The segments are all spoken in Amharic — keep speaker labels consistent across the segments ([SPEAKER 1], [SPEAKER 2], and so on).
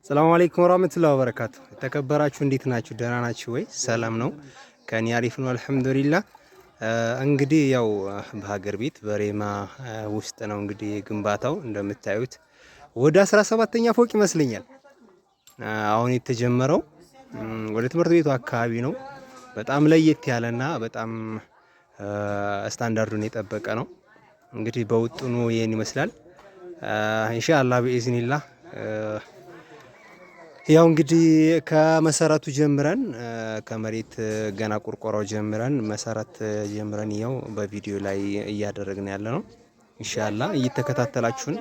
[SPEAKER 1] ሰላም አለይኩም ወራህመቱላሂ ወበረካቱ። ተከበራችሁ እንዴት ናችሁ? ደህና ናችሁ ወይ? ሰላም ነው ከኔ አሪፍ ነው አልሐምዱሊላህ። እንግዲህ ያው በሀገር ቤት በሬማ ውስጥ ነው እንግዲህ ግንባታው እንደምታዩት ወደ 17ኛ ፎቅ ይመስለኛል አሁን የተጀመረው ወደ ትምህርት ቤቱ አካባቢ ነው። በጣም ለየት ያለና በጣም ስታንዳርዱን የጠበቀ ነው። እንግዲህ በውጥኑ ይሄን ይመስላል። ኢንሻአላህ በኢዝኒላህ ያው እንግዲህ ከመሰረቱ ጀምረን ከመሬት ገና ቁርቆራው ጀምረን መሰረት ጀምረን ያው በቪዲዮ ላይ እያደረግን ያለ ነው። ኢንሻአላህ እየተከታተላችሁን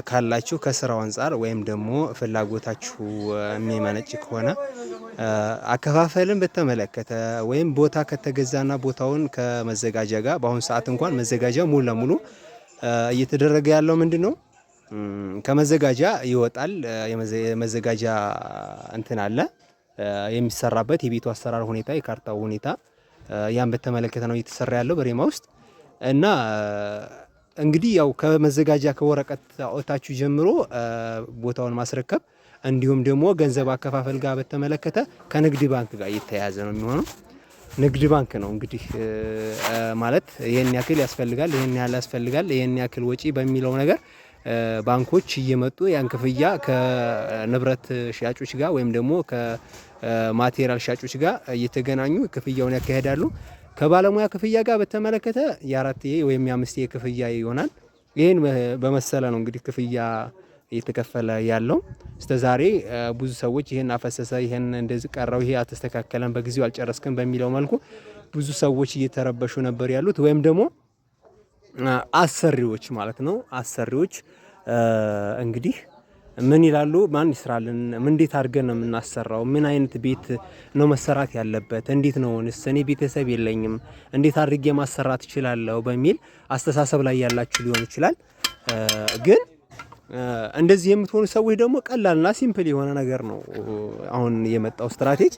[SPEAKER 1] ካላችሁ ከስራው አንፃር ወይም ደግሞ ፍላጎታችሁ የሚመነጭ ከሆነ አከፋፈልን በተመለከተ ወይም ቦታ ከተገዛና ቦታውን ከመዘጋጃ ጋር በአሁን ሰዓት እንኳን መዘጋጃ ሙሉ ለሙሉ እየተደረገ ያለው ምንድነው? ከመዘጋጃ ይወጣል። የመዘጋጃ እንትን አለ የሚሰራበት የቤቱ አሰራር ሁኔታ የካርታው ሁኔታ ያን በተመለከተ ነው እየተሰራ ያለው በሬማ ውስጥ እና እንግዲህ ያው ከመዘጋጃ ከወረቀት አውጣችሁ ጀምሮ ቦታውን ማስረከብ እንዲሁም ደግሞ ገንዘብ አከፋፈል ጋር በተመለከተ ከንግድ ባንክ ጋር እየተያያዘ ነው የሚሆነው። ንግድ ባንክ ነው እንግዲህ ማለት ይሄን ያክል ያስፈልጋል፣ ይሄን ያህል ያስፈልጋል፣ ይሄን ያክል ወጪ በሚለው ነገር ባንኮች እየመጡ ያን ክፍያ ከንብረት ሻጮች ጋር ወይም ደግሞ ከማቴሪያል ሻጮች ጋር እየተገናኙ ክፍያውን ያካሄዳሉ። ከባለሙያ ክፍያ ጋር በተመለከተ የ4 ወይም የ5 ክፍያ ይሆናል። ይሄን በመሰለ ነው እንግዲህ ክፍያ እየተከፈለ ያለው። እስከዛሬ ብዙ ሰዎች ይሄን አፈሰሰ፣ ይሄን እንደዚህ ቀረው፣ ይሄ አልተስተካከለም፣ በጊዜው አልጨረስክም በሚለው መልኩ ብዙ ሰዎች እየተረበሹ ነበር ያሉት ወይም ደግሞ አሰሪዎች ማለት ነው። አሰሪዎች እንግዲህ ምን ይላሉ? ማን ይስራልን? እንዴት አድርገን ነው የምናሰራው? ምን አይነት ቤት ነው መሰራት ያለበት? እንዴት ነው እኔ ቤተሰብ የለኝም እንዴት አድርጌ ማሰራት እችላለሁ? በሚል አስተሳሰብ ላይ ያላችሁ ሊሆን ይችላል። ግን እንደዚህ የምትሆኑ ሰዎች ደግሞ ቀላልና ሲምፕል የሆነ ነገር ነው አሁን የመጣው ስትራቴጂ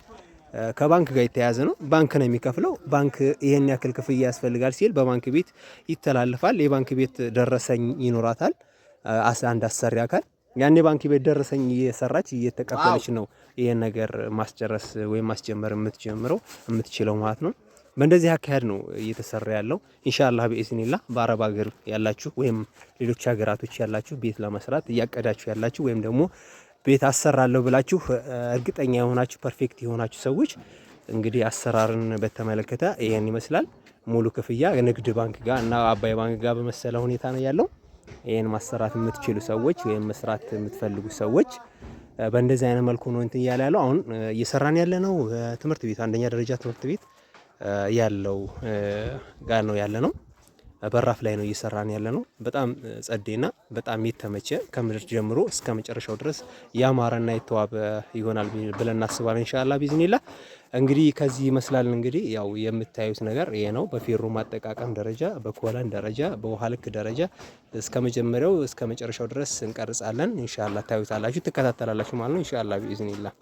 [SPEAKER 1] ከባንክ ጋር የተያያዘ ነው። ባንክ ነው የሚከፍለው። ባንክ ይሄን ያክል ክፍያ ያስፈልጋል ሲል በባንክ ቤት ይተላለፋል። የባንክ ቤት ደረሰኝ ይኖራታል አንድ አሰሪ አካል ያኔ ባንክ ቤት ደረሰኝ እየሰራች እየተቀበለች ነው ይሄን ነገር ማስጨረስ ወይም ማስጀመር የምትችለው ማለት ነው። በእንደዚህ አካሄድ ነው እየተሰራ ያለው። ኢንሻአላህ በኢዝኒላህ በአረብ ሀገር ያላችሁ ወይም ሌሎች ሀገራቶች ያላችሁ ቤት ለመስራት እያቀዳችሁ ያላችሁ ወይም ደግሞ ቤት አሰራለሁ ብላችሁ እርግጠኛ የሆናችሁ ፐርፌክት የሆናችሁ ሰዎች እንግዲህ አሰራርን በተመለከተ ይሄን ይመስላል። ሙሉ ክፍያ ንግድ ባንክ ጋር እና አባይ ባንክ ጋር በመሰለ ሁኔታ ነው ያለው። ይሄን ማሰራት የምትችሉ ሰዎች ወይም መስራት የምትፈልጉ ሰዎች በእንደዚህ አይነት መልኩ ነው እንትን እያለ ያለው። አሁን እየሰራን ያለ ነው ትምህርት ቤት አንደኛ ደረጃ ትምህርት ቤት ያለው ጋር ነው ያለ ነው። በራፍ ላይ ነው እየሰራን ያለ ነው። በጣም ጸዴና በጣም የተመቸ ከምድር ጀምሮ እስከ መጨረሻው ድረስ ያማረና የተዋበ ይሆናል ብለን እናስባለን ኢንሻአላህ ቢዝኒላህ። እንግዲህ ከዚህ ይመስላል እንግዲህ ያው የምታዩት ነገር ይሄ ነው። በፌሮ ማጠቃቀም ደረጃ፣ በኮለን ደረጃ፣ በውሃ ልክ ደረጃ እስከ መጀመሪያው እስከ መጨረሻው ድረስ እንቀርጻለን ኢንሻአላህ። ታዩታላችሁ፣ ትከታተላላችሁ ማለት ነው ኢንሻአላህ ቢዝኒላህ።